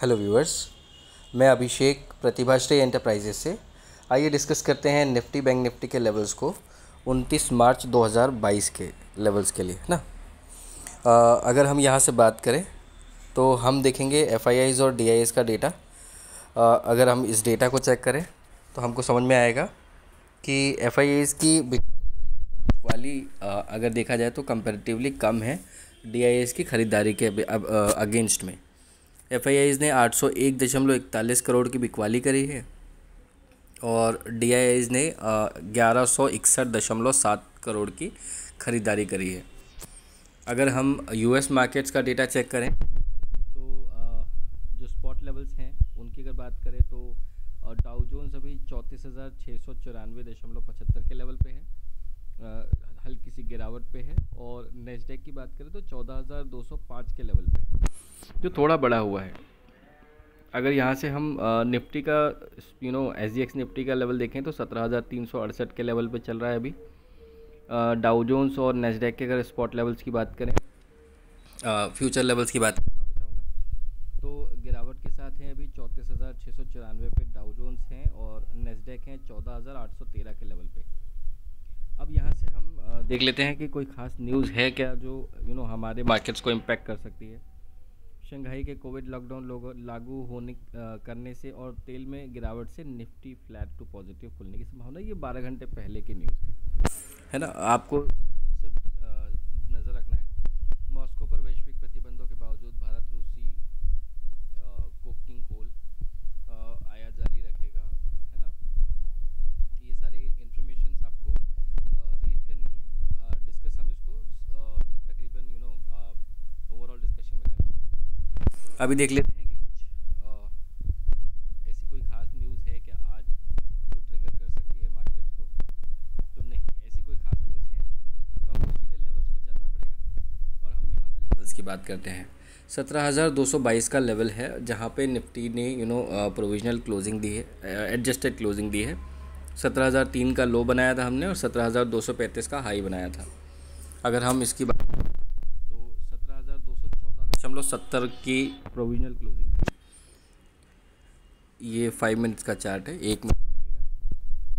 Hello viewers, मैं अभिषेक प्रतिभाश्री enterprises से। आइए डिस्कस करते हैं निफ्टी बैंक निफ्टी के लेवल्स को 29 मार्च 2022 के लेवल्स के लिए ना। अगर हम यहाँ से बात करें तो हम देखेंगे एफआईआईज़ और डीआईएस का डेटा। अगर हम इस डेटा को चेक करें तो हमको समझ में आएगा कि एफआईआईज़ की बिकवाली अगर देखा जाए तो कंपैरेटिवली कम है डीआईएस की ख़रीदारी के अगेंस्ट में। एफआईआईज़ ने 801.41 करोड़ की बिकवाली करी है और डीआईआईज़ ने 1161.7 करोड़ की ख़रीदारी करी है। अगर हम यूएस मार्केट्स का डेटा चेक करें तो जो स्पॉट लेवल्स हैं उनकी अगर बात करें तो डाउ जोन्स अभी 34,694.75 के लेवल पे है, हल्की सी गिरावट पे है। और नेस्डैक की बात करें तो 14,205 के लेवल पे है, जो थोड़ा बड़ा हुआ है। अगर यहाँ से हम निफ्टी का एसजीएक्स निफ्टी का लेवल देखें तो 17,368 के लेवल पे चल रहा है अभी। डाउ जोन्स और नेस्डैक के अगर स्पॉट लेवल्स की बात करें, फ्यूचर लेवल्स की बात करें मैं बताऊँगा, तो गिरावट के साथ हैं अभी 34,694 पे डाउ जोन्स हैं और नेस्डैक हैं 14,813 के लेवल पे। अब यहाँ से हम देख लेते हैं कि कोई ख़ास न्यूज़ है क्या जो हमारे मार्केट्स को इम्पैक्ट कर सकती है। शंघाई के कोविड लॉकडाउन लागू होने करने से और तेल में गिरावट से निफ्टी फ्लैट टू पॉजिटिव खुलने की संभावना, ये 12 घंटे पहले की न्यूज़ थी, है ना। आपको सब नज़र रखना है। मॉस्को पर वैश्विक प्रतिबंधों के बावजूद भारत रूसी कोकिंग कोल आयात जारी रखेगा, है ना। ये सारी इंफॉर्मेशन आपको रीड करनी है, डिस्कस हम इसको तकरीबन ओवरऑल डिस्कशन में करेंगे। अभी देख लेते हैं कि कुछ ऐसी कोई ख़ास न्यूज़ है कि आज जो ट्रिगर कर सकती है मार्केट्स को। तो नहीं, ऐसी कोई ख़ास न्यूज़ है नहीं, तो हमको सीधे लेवल्स पे चलना पड़ेगा और हम यहाँ पे लेवल्स की बात करते हैं। 17,222 का लेवल है जहाँ पे निफ्टी ने प्रोविजनल क्लोजिंग दी है, एडजस्टेड क्लोजिंग दी है। 17,003 का लो बनाया था हमने और 17,235 का हाई बनाया था। अगर हम इसकी बात करें तो 17,214.70 की प्रोविजनल क्लोजिंग थी। ये 5 मिनट्स का चार्ट है, 1 मिनट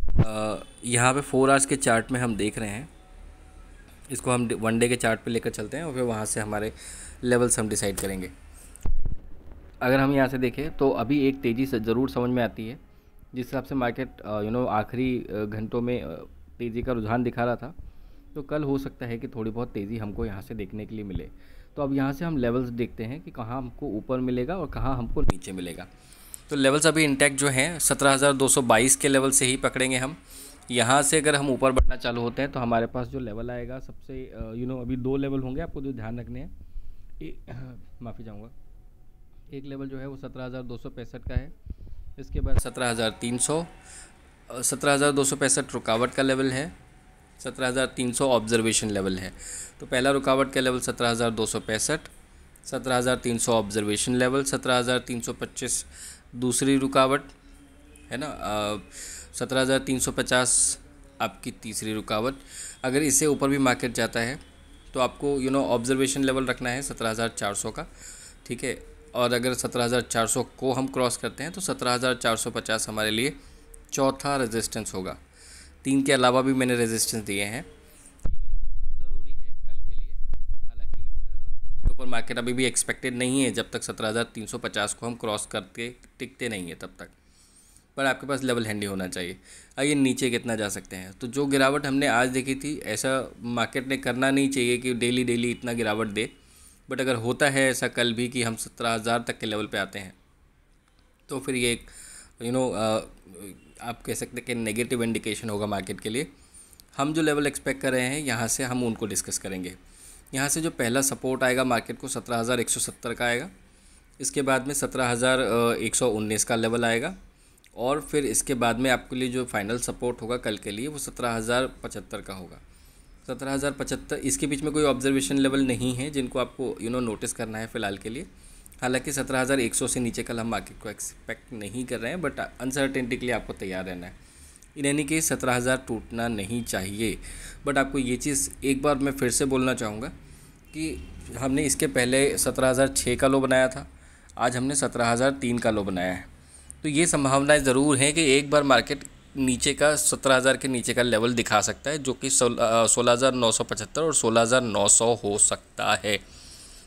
रुकिएगा। यहाँ पे 4 आवर्स के चार्ट में हम देख रहे हैं, इसको हम 1 डे के चार्ट पे लेकर चलते हैं और फिर वहाँ से हमारे लेवल्स हम डिसाइड करेंगे। अगर हम यहाँ से देखें तो अभी एक तेज़ी से ज़रूर समझ में आती है, जिस हिसाब से मार्केट आखिरी घंटों में तेज़ी का रुझान दिखा रहा था, तो कल हो सकता है कि थोड़ी बहुत तेज़ी हमको यहाँ से देखने के लिए मिले। तो अब यहाँ से हम लेवल्स देखते हैं कि कहाँ हमको ऊपर मिलेगा और कहाँ हमको नीचे मिलेगा। तो लेवल्स अभी इंटैक्ट जो हैं 17,222 के लेवल से ही पकड़ेंगे हम। यहाँ से अगर हम ऊपर बढ़ना चालू होते हैं तो हमारे पास जो लेवल आएगा सबसे अभी 2 लेवल होंगे आपको जो ध्यान रखने हैं। माफ़ी चाहूँगा, एक लेवल जो है वो 17,265 का है, इसके बाद 17,265 रुकावट का लेवल है, 17,300 ऑब्जर्वेशन लेवल है। तो पहला रुकावट का लेवल 17,265, 17,300 ऑब्जर्वेशन लेवल, 17,325 दूसरी रुकावट, है ना। 17,350 आपकी तीसरी रुकावट। अगर इससे ऊपर भी मार्केट जाता है तो आपको ऑब्जर्वेशन लेवल रखना है 17,400 का, ठीक है। और अगर 17,400 को हम क्रॉस करते हैं तो 17,450 हमारे लिए चौथा रेजिस्टेंस होगा। 3 के अलावा भी मैंने रेजिस्टेंस दिए हैं, ज़रूरी है कल के लिए। हालांकि ऊपर मार्केट अभी भी एक्सपेक्टेड नहीं है जब तक 17,350 को हम क्रॉस करके टिकते नहीं है तब तक, पर आपके पास लेवल हैंडी होना चाहिए। आइए नीचे कितना जा सकते हैं। तो जो गिरावट हमने आज देखी थी, ऐसा मार्केट ने करना नहीं चाहिए कि डेली इतना गिरावट दे, बट अगर होता है ऐसा कल भी कि हम 17,000 तक के लेवल पे आते हैं तो फिर ये एक आप कह सकते हैं कि नेगेटिव इंडिकेशन होगा मार्केट के लिए। हम जो लेवल एक्सपेक्ट कर रहे हैं यहाँ से हम उनको डिस्कस करेंगे। यहाँ से जो पहला सपोर्ट आएगा मार्केट को 17,170 का आएगा, इसके बाद में 17,119 का लेवल आएगा और फिर इसके बाद में आपके लिए जो फाइनल सपोर्ट होगा कल के लिए वो 17,075 का होगा। 17,075 इसके बीच में कोई ऑब्जर्वेशन लेवल नहीं है जिनको आपको नोटिस करना है फ़िलहाल के लिए। हालांकि 17,100 से नीचे कल हम मार्केट को एक्सपेक्ट नहीं कर रहे हैं, बट अनसर्टेनिटी के लिए आपको तैयार रहना है। इन एनी केस 17,000 टूटना नहीं चाहिए। बट आपको ये चीज़ एक बार मैं फिर से बोलना चाहूँगा कि हमने इसके पहले 17,006 का लो बनाया था, आज हमने 17,003 का लो बनाया है। तो ये संभावनाएं ज़रूर हैं कि एक बार मार्केट नीचे का 17,000 के नीचे का लेवल दिखा सकता है, जो कि 16,975 और 16,900 हो सकता है।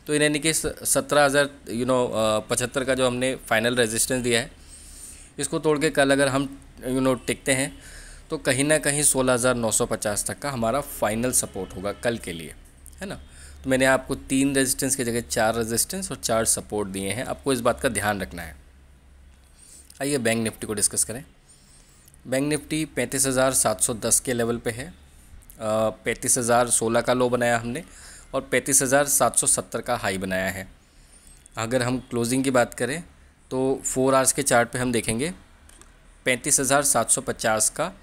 तो इन यानी कि 17,000 75 का जो हमने फाइनल रेजिस्टेंस दिया है, इसको तोड़ के कल अगर हम टिकते हैं तो कहीं ना कहीं 16,950 तक का हमारा फाइनल सपोर्ट होगा कल के लिए, है ना। तो मैंने आपको 3 रेजिस्टेंस की जगह 4 रेजिस्टेंस और 4 सपोर्ट दिए हैं, आपको इस बात का ध्यान रखना है। आइए बैंक निफ्टी को डिस्कस करें। बैंक निफ्टी 35,710 के लेवल पे है। 35,016 का लो बनाया हमने और 35,770 का हाई बनाया है। अगर हम क्लोजिंग की बात करें तो 4 आवर्स के चार्ट पे हम देखेंगे 35,750 का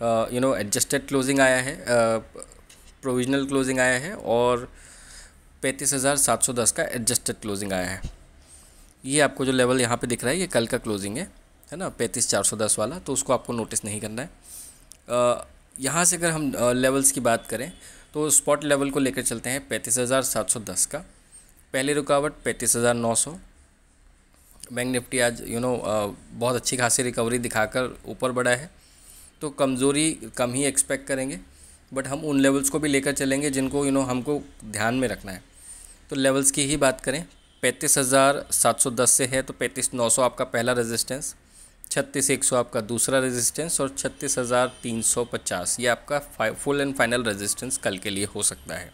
एडजस्टेड क्लोजिंग आया है, प्रोविजनल क्लोजिंग आया है, और 35,710 का एडजस्टेड क्लोजिंग आया है। ये आपको जो लेवल यहाँ पे दिख रहा है ये कल का क्लोजिंग है ना, 35,410 वाला, तो उसको आपको नोटिस नहीं करना है। यहाँ से अगर हम लेवल्स की बात करें तो स्पॉट लेवल को लेकर चलते हैं 35,710 का। पहली रुकावट 35,900। बैंक निफ्टी आज बहुत अच्छी खासी रिकवरी दिखाकर ऊपर बढ़ा है, तो कमज़ोरी कम ही एक्सपेक्ट करेंगे, बट हम उन लेवल्स को भी लेकर चलेंगे जिनको हमको ध्यान में रखना है। तो लेवल्स की ही बात करें, 35,710 से है तो 35,900 आपका पहला रेजिस्टेंस, 36,100 आपका दूसरा रेजिस्टेंस और 36,350 ये आपका फुल एंड फाइनल रेजिस्टेंस कल के लिए हो सकता है,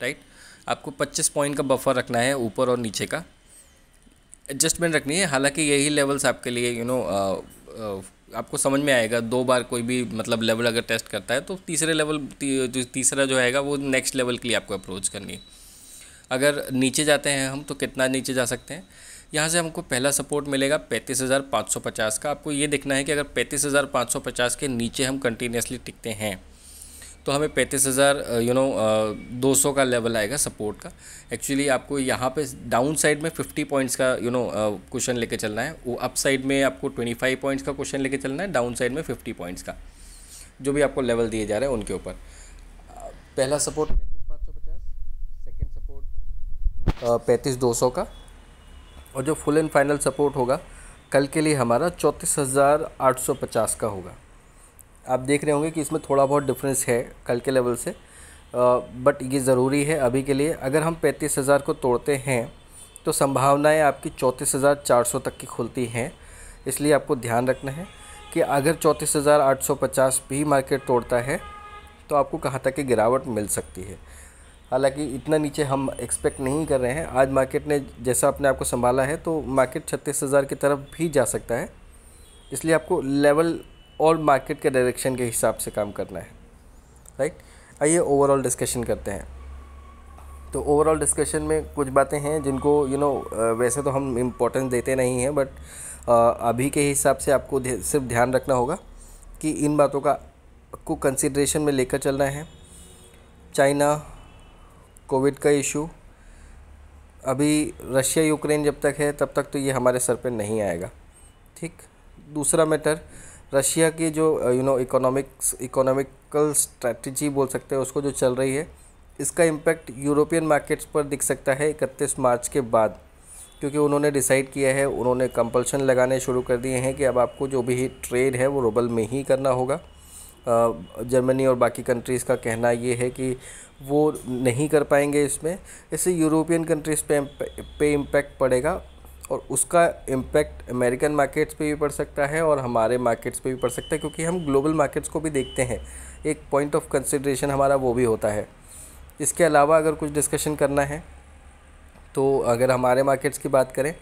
राइट। आपको 25 पॉइंट का बफर रखना है ऊपर और नीचे का, एडजस्टमेंट रखनी है। हालांकि यही लेवल्स आपके लिए आपको समझ में आएगा, 2 बार कोई भी मतलब लेवल अगर टेस्ट करता है तो तीसरा जो आएगा वो नेक्स्ट लेवल के लिए आपको अप्रोच करनी है। अगर नीचे जाते हैं हम तो कितना नीचे जा सकते हैं, यहाँ से हमको पहला सपोर्ट मिलेगा 35,550 का। आपको ये देखना है कि अगर 35,550 के नीचे हम कंटिन्यूसली टिकते हैं तो हमें 35,200 का लेवल आएगा सपोर्ट का। एक्चुअली आपको यहाँ पे डाउन साइड में 50 पॉइंट्स का क्वेश्चन लेके चलना है, वो अप साइड में आपको 25 पॉइंट्स का क्वेश्चन लेके चलना है, डाउन साइड में 50 पॉइंट्स का, जो भी आपको लेवल दिए जा रहे हैं उनके ऊपर। पहला सपोर्ट 35,550, सेकेंड सपोर्ट 35,200 का, और जो फुल एंड फाइनल सपोर्ट होगा कल के लिए हमारा 34,850 का होगा। आप देख रहे होंगे कि इसमें थोड़ा बहुत डिफरेंस है कल के लेवल से, बट ये ज़रूरी है अभी के लिए। अगर हम 35,000 को तोड़ते हैं तो संभावनाएं आपकी 34,400 तक की खुलती हैं, इसलिए आपको ध्यान रखना है कि अगर 34,850 भी मार्केट तोड़ता है तो आपको कहाँ तक की गिरावट मिल सकती है। हालांकि इतना नीचे हम एक्सपेक्ट नहीं कर रहे हैं। आज मार्केट ने जैसा अपने आप को संभाला है तो मार्केट 36,000 की तरफ भी जा सकता है, इसलिए आपको लेवल और मार्केट के डायरेक्शन के हिसाब से काम करना है, राइट। आइए ओवरऑल डिस्कशन करते हैं। तो ओवरऑल डिस्कशन में कुछ बातें हैं जिनको वैसे तो हम इम्पोर्टेंस देते नहीं हैं, बट अभी के हिसाब से आपको सिर्फ ध्यान रखना होगा कि इन बातों को कंसिडरेशन में लेकर चलना है। चाइना, कोविड का इशू, अभी रशिया यूक्रेन जब तक है तब तक तो ये हमारे सर पे नहीं आएगा, ठीक। दूसरा मैटर, रशिया की जो इकोनॉमिकल स्ट्रैटेजी बोल सकते हैं उसको जो चल रही है, इसका इम्पैक्ट यूरोपियन मार्केट्स पर दिख सकता है 31 मार्च के बाद, क्योंकि उन्होंने डिसाइड किया है, उन्होंने कंपल्शन लगाने शुरू कर दिए हैं कि अब आपको जो भी ट्रेड है वो रूबल में ही करना होगा। जर्मनी और बाकी कंट्रीज़ का कहना ये है कि वो नहीं कर पाएंगे इससे यूरोपियन कंट्रीज़ पे इम्पैक्ट पड़ेगा, और उसका इम्पैक्ट अमेरिकन मार्केट्स पे भी पड़ सकता है और हमारे मार्केट्स पे भी पड़ सकता है, क्योंकि हम ग्लोबल मार्केट्स को भी देखते हैं, एक पॉइंट ऑफ कंसिडरेशन हमारा वो भी होता है। इसके अलावा अगर कुछ डिस्कशन करना है तो अगर हमारे मार्केट्स की बात करें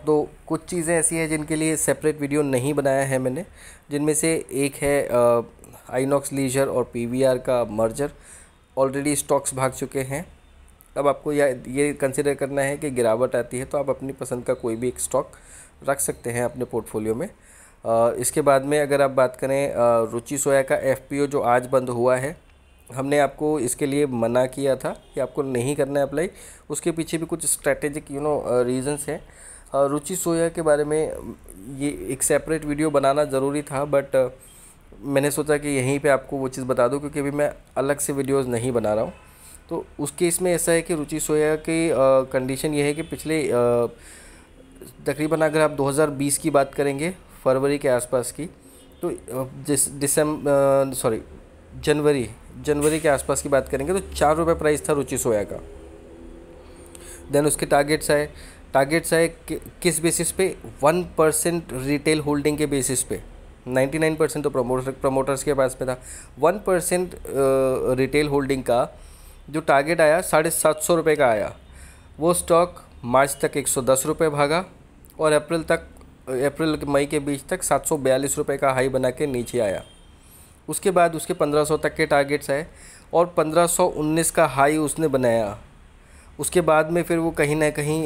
तो कुछ चीज़ें ऐसी हैं जिनके लिए सेपरेट वीडियो नहीं बनाया है मैंने, जिनमें से एक है आइनॉक्स लीजर और पीवीआर का मर्जर। ऑलरेडी स्टॉक्स भाग चुके हैं। अब आपको ये कंसिडर करना है कि गिरावट आती है तो आप अपनी पसंद का कोई भी एक स्टॉक रख सकते हैं अपने पोर्टफोलियो में। इसके बाद में अगर आप बात करें रुचि सोया का एफपीओ जो आज बंद हुआ है, हमने आपको इसके लिए मना किया था कि आपको नहीं करना है अप्लाई। उसके पीछे भी कुछ स्ट्रैटेजिक रीजंस हैं। रुचि सोया के बारे में ये एक सेपरेट वीडियो बनाना ज़रूरी था, बट मैंने सोचा कि यहीं पे आपको वो चीज़ बता दूं, क्योंकि अभी मैं अलग से वीडियोस नहीं बना रहा हूँ। तो उस केस में ऐसा है कि रुचि सोया की कंडीशन ये है कि पिछले तकरीबन अगर आप 2020 की बात करेंगे, फरवरी के आसपास की, तो जनवरी के आसपास की बात करेंगे तो 4 रुपये प्राइस था रुचि सोया का। देन उसके टारगेट्स आए किस बेसिस पे? 1% रिटेल होल्डिंग के बेसिस पे। 99% तो प्रमोटर्स के पास में था। 1% रिटेल होल्डिंग का जो टारगेट आया 750 रुपये का आया। वो स्टॉक मार्च तक 110 रुपये भागा और अप्रैल मई के बीच तक 742 रुपये का हाई बना के नीचे आया। उसके बाद उसके 1500 तक के टारगेट्स आए और 1519 का हाई उसने बनाया। उसके बाद में फिर वो कहीं ना कहीं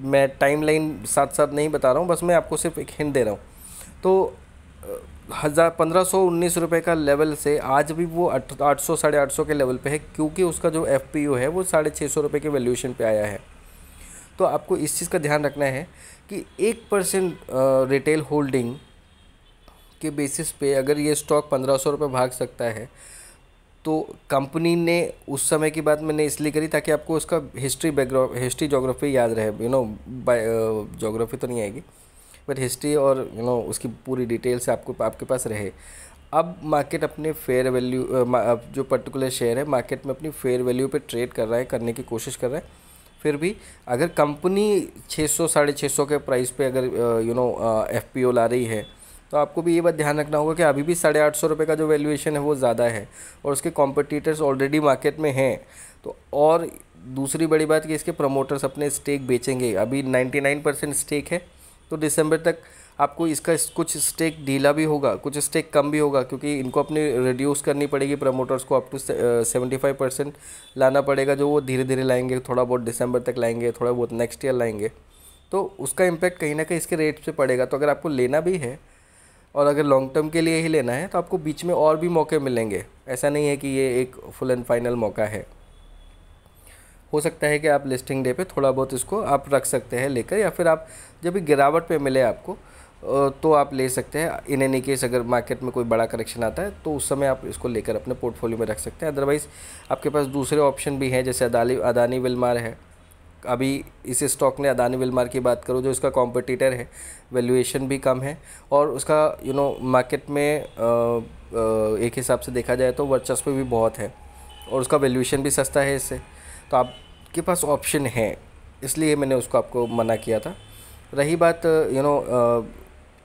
मैं टाइमलाइन साथ साथ नहीं बता रहा हूँ, बस मैं आपको सिर्फ एक हिंट दे रहा हूँ। तो 1519 रुपये का लेवल से आज भी वो 800 850 के लेवल पे है, क्योंकि उसका जो FPO है वो 650 रुपये के वैल्यूएशन पे आया है। तो आपको इस चीज़ का ध्यान रखना है कि 1% रिटेल होल्डिंग के बेसिस पे अगर ये स्टॉक 1500 रुपये भाग सकता है, तो कंपनी ने उस समय की बात मैंने इसलिए करी ताकि आपको उसका हिस्ट्री जोग्राफी याद रहे। जोग्राफी तो नहीं आएगी, बट हिस्ट्री और उसकी पूरी डिटेल से आपके पास रहे। अब मार्केट अपने फेयर वैल्यू जो पर्टिकुलर शेयर है मार्केट में अपनी फेयर वैल्यू पे ट्रेड कर रहा है, करने की कोशिश कर रहा है। फिर भी अगर कंपनी 600 650 के प्राइस पे अगर FPO ला रही है, तो आपको भी ये बात ध्यान रखना होगा कि अभी भी 850 रुपये का जो वैल्यूएशन है वो ज़्यादा है और उसके कॉम्पिटिटर्स ऑलरेडी मार्केट में हैं। तो और दूसरी बड़ी बात कि इसके प्रमोटर्स अपने स्टेक बेचेंगे। अभी 99% स्टेक है, तो दिसंबर तक आपको इसका कुछ स्टेक ढीला भी होगा, कुछ स्टेक कम भी होगा, क्योंकि इनको अपनी रिड्यूस करनी पड़ेगी। प्रमोटर्स को अप टू 75% लाना पड़ेगा, जो वो धीरे धीरे लाएंगे। थोड़ा बहुत दिसंबर तक लाएंगे, थोड़ा बहुत नेक्स्ट ईयर लाएंगे, तो उसका इम्पैक्ट कहीं ना कहीं इसके रेट पे पड़ेगा। तो अगर आपको लेना भी है और अगर लॉन्ग टर्म के लिए ही लेना है, तो आपको बीच में और भी मौके मिलेंगे। ऐसा नहीं है कि ये एक फुल एंड फाइनल मौका है। हो सकता है कि आप लिस्टिंग डे पे थोड़ा बहुत इसको आप रख सकते हैं लेकर, या फिर आप जब भी गिरावट पे मिले आपको तो आप ले सकते हैं। इन एनी केस अगर मार्केट में कोई बड़ा करेक्शन आता है तो उस समय आप इसको लेकर अपने पोर्टफोलियो में रख सकते हैं। अदरवाइज़ आपके पास दूसरे ऑप्शन भी हैं, जैसे अदानी विलमार है। अभी इस स्टॉक ने अदानी विलमार की बात करूँ, जो इसका कॉम्पिटिटर है, वैल्यूएशन भी कम है और उसका मार्केट में एक हिसाब से देखा जाए तो वर्चस्व भी बहुत है और उसका वैल्यूएशन भी सस्ता है इससे। तो आपके पास ऑप्शन है, इसलिए मैंने उसको आपको मना किया था। रही बात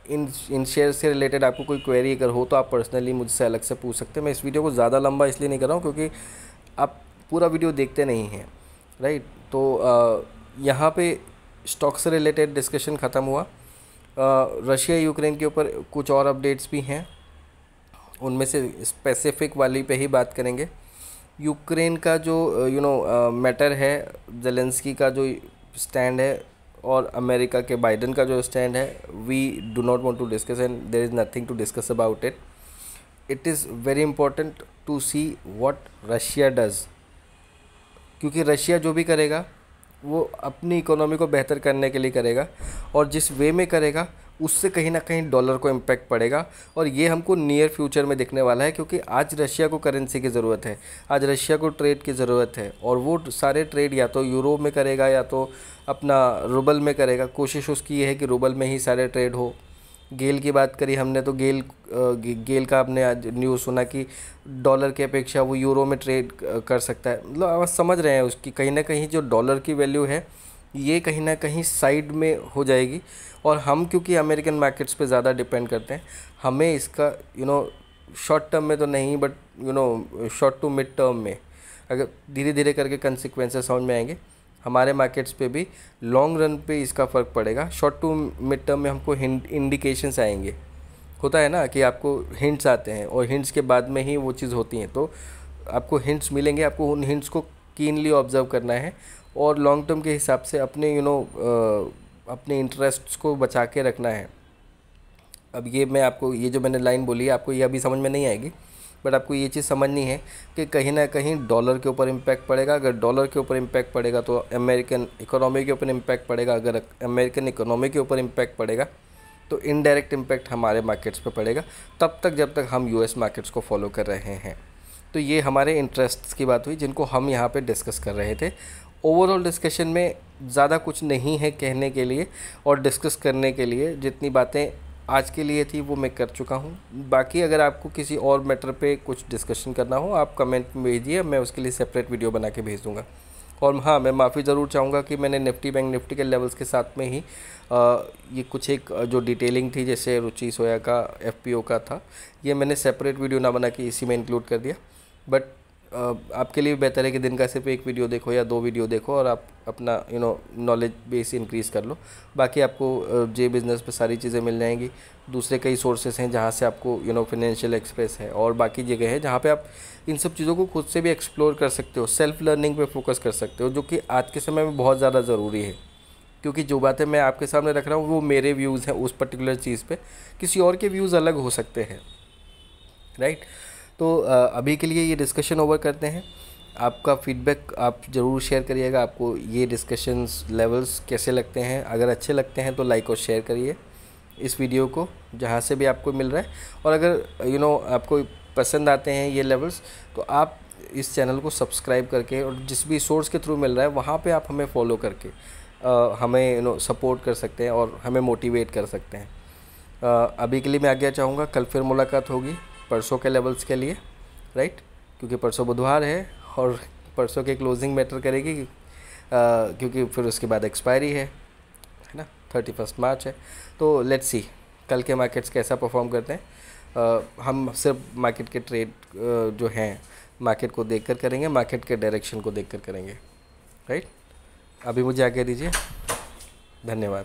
इन शेयर से रिलेटेड आपको कोई क्वेरी अगर हो तो आप पर्सनली मुझसे अलग से पूछ सकते हैं। मैं इस वीडियो को ज़्यादा लंबा इसलिए नहीं कर रहा हूँ क्योंकि आप पूरा वीडियो देखते नहीं हैं, राइट। तो यहाँ पे स्टॉक से रिलेटेड डिस्कशन ख़त्म हुआ। रशिया यूक्रेन के ऊपर कुछ और अपडेट्स भी हैं, उनमें से स्पेसिफिक वाली पे ही बात करेंगे। यूक्रेन का जो मैटर है, जेलेंस्की का जो स्टैंड है और अमेरिका के बाइडन का जो स्टैंड है, we do not want to discuss and there is nothing to discuss about it. It is very important to see what Russia does, क्योंकि रशिया जो भी करेगा वो अपनी इकोनॉमी को बेहतर करने के लिए करेगा और जिस वे में करेगा उससे कहीं ना कहीं डॉलर को इम्पैक्ट पड़ेगा। और ये हमको नियर फ्यूचर में दिखने वाला है, क्योंकि आज रशिया को करेंसी की ज़रूरत है, आज रशिया को ट्रेड की ज़रूरत है और वो सारे ट्रेड या तो यूरो में करेगा या तो अपना रूबल में करेगा। कोशिश उसकी ये है कि रूबल में ही सारे ट्रेड हो। गेल की बात करी हमने तो गेल का आपने आज न्यूज़ सुना कि डॉलर की अपेक्षा वो यूरो में ट्रेड कर सकता है। मतलब आप समझ रहे हैं उसकी कहीं ना कहीं जो डॉलर की वैल्यू है ये कहीं ना कहीं साइड में हो जाएगी। और हम क्योंकि अमेरिकन मार्केट्स पे ज़्यादा डिपेंड करते हैं, हमें इसका शॉर्ट टर्म में तो नहीं but short to mid term में अगर धीरे धीरे करके कंसिक्वेंसेस समझ में आएंगे, हमारे मार्केट्स पे भी लॉन्ग रन पे इसका फ़र्क पड़ेगा। शॉर्ट टू मिड टर्म में हमको इंडिकेशंस आएंगे। होता है ना कि आपको हिंट्स आते हैं और हिंट्स के बाद में ही वो चीज़ होती हैं, तो आपको हिंट्स मिलेंगे, आपको उन हिंट्स को कीनली ऑब्जर्व करना है और लॉन्ग टर्म के हिसाब से अपने अपने इंटरेस्ट्स को बचा के रखना है। अब ये मैं आपको ये जो मैंने लाइन बोली है आपको ये अभी समझ में नहीं आएगी, बट आपको ये चीज़ समझनी है कि कहीं ना कहीं डॉलर के ऊपर इम्पैक्ट पड़ेगा। अगर डॉलर के ऊपर इम्पैक्ट पड़ेगा तो अमेरिकन इकोनॉमी के ऊपर इम्पैक्ट पड़ेगा। अगर अमेरिकन इकोनॉमी के ऊपर इम्पैक्ट पड़ेगा तो इनडायरेक्ट इम्पैक्ट हमारे मार्केट्स पे पड़ेगा, तब तक जब तक हम यूएस मार्केट्स को फॉलो कर रहे हैं। तो ये हमारे इंटरेस्ट्स की बात हुई जिनको हम यहाँ पे डिस्कस कर रहे थे। ओवरऑल डिस्कशन में ज़्यादा कुछ नहीं है कहने के लिए और डिस्कस करने के लिए। जितनी बातें आज के लिए थी वो मैं कर चुका हूँ। बाकी अगर आपको किसी और मैटर पे कुछ डिस्कशन करना हो आप कमेंट में भेजिए, मैं उसके लिए सेपरेट वीडियो बना के भेज दूँगा। और हाँ, मैं माफ़ी ज़रूर चाहूँगा कि मैंने निफ्टी बैंक निफ्टी के लेवल्स के साथ में ही ये कुछ एक जो डिटेलिंग थी जैसे रुचि सोया का एफपीओ का था, ये मैंने सेपरेट वीडियो ना बना के इसी में इंक्लूड कर दिया। बट आपके लिए बेहतर है कि दिन का सिर्फ एक वीडियो देखो या 2 वीडियो देखो और आप अपना नॉलेज बेस इंक्रीज़ कर लो। बाकी आपको जे बिज़नेस पे सारी चीज़ें मिल जाएंगी। दूसरे कई सोर्सेस हैं जहाँ से आपको फाइनेंशियल एक्सप्रेस है और बाकी जगह है जहाँ पे आप इन सब चीज़ों को खुद से भी एक्सप्लोर कर सकते हो, सेल्फ लर्निंग पे फोकस कर सकते हो, जो कि आज के समय में बहुत ज़्यादा ज़रूरी है। क्योंकि जो बातें मैं आपके सामने रख रहा हूँ वो मेरे व्यूज़ हैं उस पर्टिकुलर चीज़ पे, किसी और के व्यूज़ अलग हो सकते हैं, राइट। तो अभी के लिए ये डिस्कशन ओवर करते हैं। आपका फीडबैक आप ज़रूर शेयर करिएगा, आपको ये डिस्कशंस लेवल्स कैसे लगते हैं। अगर अच्छे लगते हैं तो लाइक और शेयर करिए इस वीडियो को जहाँ से भी आपको मिल रहा है। और अगर आपको पसंद आते हैं ये लेवल्स तो आप इस चैनल को सब्सक्राइब करके और जिस भी सोर्स के थ्रू मिल रहा है वहाँ पे आप हमें फॉलो करके हमें सपोर्ट कर सकते हैं और हमें मोटिवेट कर सकते हैं। अभी के लिए मैं आज्ञा चाहूँगा, कल फिर मुलाकात होगी परसों के लेवल्स के लिए, राइट। क्योंकि परसों बुधवार है और परसों के क्लोजिंग मैटर करेगी क्योंकि फिर उसके बाद एक्सपायरी है ना, 31 मार्च है। तो लेट्स सी कल के मार्केट्स कैसा परफॉर्म करते हैं। हम सिर्फ मार्केट के ट्रेड जो हैं मार्केट को देखकर करेंगे, मार्केट के डायरेक्शन को देखकर करेंगे, राइट। अभी मुझे आज्ञा दीजिए, धन्यवाद।